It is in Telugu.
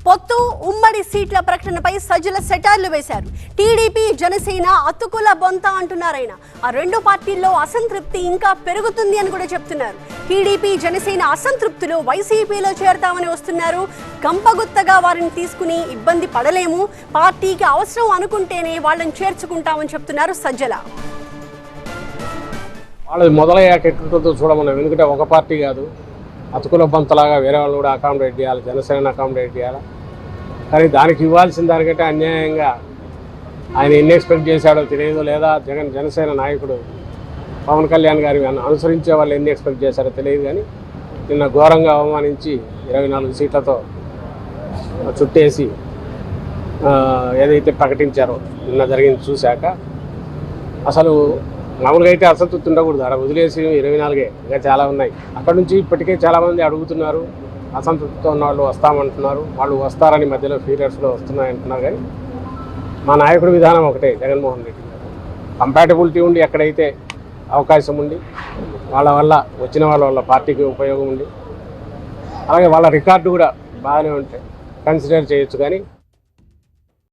పొత్తు ఉమ్మడి సీట్ల ప్రకటనపై సజ్జల సెటార్లు వేశారు. టీడీపీ జనసేన అతుకుల బొంత అంటున్నారాయన. ఆ రెండు పార్టీల్లో అసంతృప్తి ఇంకా పెరుగుతుంది అని కూడా చెప్తున్నారు. టీడీపీ జనసేన అసంతృప్తులు వైసీపీలో చేరతామని వస్తున్నారు. గంపగుత్తగా వారిని తీసుకుని ఇబ్బంది పడలేము, పార్టీకి అవసరం అనుకుంటేనే వాళ్ళని చేర్చుకుంటామని చెప్తున్నారు సజ్జల. వాళ్ళది మొదలయ్యాక ఎట్లుంటుందో చూడమన్నాం. ఎందుకంటే ఒక పార్టీ కాదు, అతుకుల బంతలాగా వేరే వాళ్ళు కూడా అకామిడేట్ చేయాలి, జనసేన అకామిడేట్ చేయాలి. కానీ దానికి ఇవ్వాల్సిన దానికంటే అన్యాయంగా ఆయన ఎన్ని ఎక్స్పెక్ట్ చేశాడో తెలియదు, లేదా జనసేన నాయకుడు పవన్ కళ్యాణ్ గారి అనుసరించే వాళ్ళు ఎన్ని ఎక్స్పెక్ట్ చేశారో తెలియదు. కానీ నిన్న ఘోరంగా అవమానించి 24 సీట్లతో చుట్టేసి ఏదైతే ప్రకటించారో నిన్న జరిగింది చూశాక అసలు మామూలుగా అయితే అసంతృప్తి ఉండకూడదు. అక్కడ వదిలేసి 24 ఇంకా చాలా ఉన్నాయి. అక్కడ నుంచి ఇప్పటికే చాలామంది అడుగుతున్నారు, అసంతృప్తితో ఉన్న వాళ్ళు వస్తామంటున్నారు, వాళ్ళు వస్తారని మధ్యలో పీరియడ్స్లో వస్తున్నాయంటున్నారు. కానీ మా నాయకుడి విధానం ఒకటే, జగన్మోహన్ రెడ్డి గారు కంపాటబిలిటీ ఉండి ఎక్కడైతే అవకాశం ఉండి వాళ్ళ వల్ల వచ్చిన వాళ్ళ పార్టీకి ఉపయోగం ఉండి అలాగే వాళ్ళ రికార్డు కూడా బాగానే ఉంటే కన్సిడర్ చేయొచ్చు. కానీ